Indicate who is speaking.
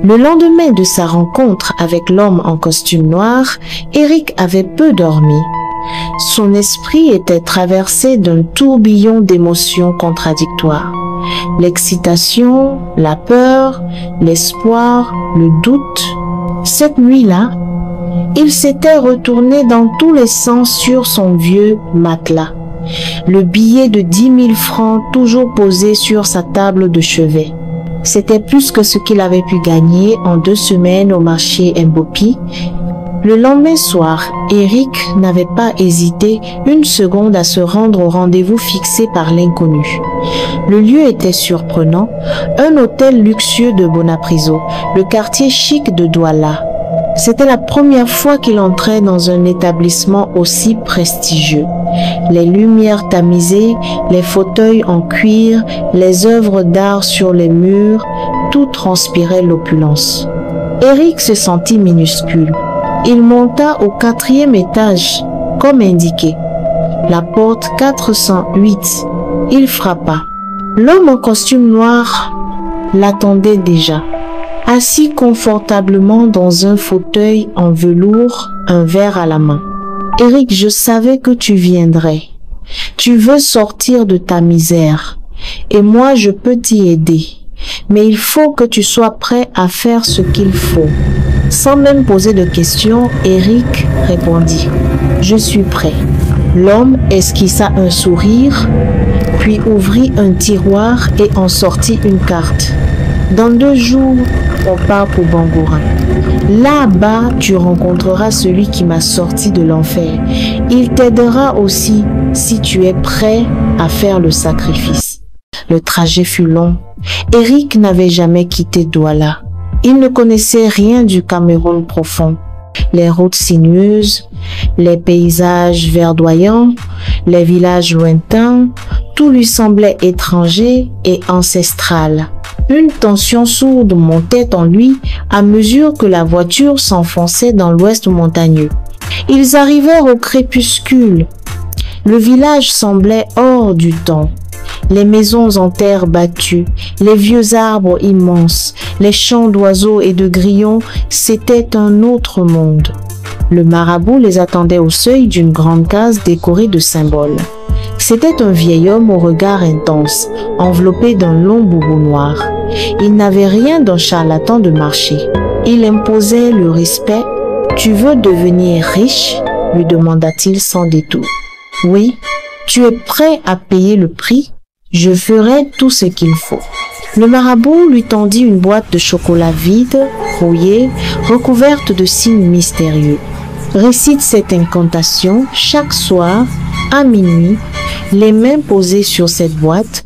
Speaker 1: Le lendemain de sa rencontre avec l'homme en costume noir, Eric avait peu dormi. Son esprit était traversé d'un tourbillon d'émotions contradictoires. L'excitation, la peur, l'espoir, le doute. Cette nuit-là, il s'était retourné dans tous les sens sur son vieux matelas. Le billet de 10 000 francs toujours posé sur sa table de chevet. C'était plus que ce qu'il avait pu gagner en 2 semaines au marché Mbopi. Le lendemain soir, Eric n'avait pas hésité une seconde à se rendre au rendez-vous fixé par l'inconnu. Le lieu était surprenant, un hôtel luxueux de Bonapriso, le quartier chic de Douala. C'était la première fois qu'il entrait dans un établissement aussi prestigieux. Les lumières tamisées, les fauteuils en cuir, les œuvres d'art sur les murs, tout transpirait l'opulence. Eric se sentit minuscule. Il monta au 4e étage, comme indiqué. La porte 408. Il frappa. L'homme en costume noir l'attendait déjà. Assis confortablement dans un fauteuil en velours, un verre à la main. « Eric, je savais que tu viendrais. Tu veux sortir de ta misère. Et moi, je peux t'y aider. Mais il faut que tu sois prêt à faire ce qu'il faut. » Sans même poser de questions, Eric répondit « Je suis prêt. » L'homme esquissa un sourire, puis ouvrit un tiroir et en sortit une carte. « Dans 2 jours, on part pour Bangoura. Là-bas, tu rencontreras celui qui m'a sorti de l'enfer. Il t'aidera aussi si tu es prêt à faire le sacrifice. » Le trajet fut long. Eric n'avait jamais quitté Douala. Il ne connaissait rien du Cameroun profond. Les routes sinueuses, les paysages verdoyants, les villages lointains, tout lui semblait étranger et ancestral. Une tension sourde montait en lui à mesure que la voiture s'enfonçait dans l'ouest montagneux. Ils arrivèrent au crépuscule. Le village semblait hors du temps. Les maisons en terre battue, les vieux arbres immenses, les chants d'oiseaux et de grillons, c'était un autre monde. Le marabout les attendait au seuil d'une grande case décorée de symboles. C'était un vieil homme au regard intense, enveloppé d'un long boubou noir. Il n'avait rien d'un charlatan de marché. Il imposait le respect. « Tu veux devenir riche ?» lui demanda-t-il sans détour. « Oui. Tu es prêt à payer le prix ? Je ferai tout ce qu'il faut. » Le marabout lui tendit une boîte de chocolat vide, rouillée, recouverte de signes mystérieux. « Récite cette incantation chaque soir, à minuit, les mains posées sur cette boîte,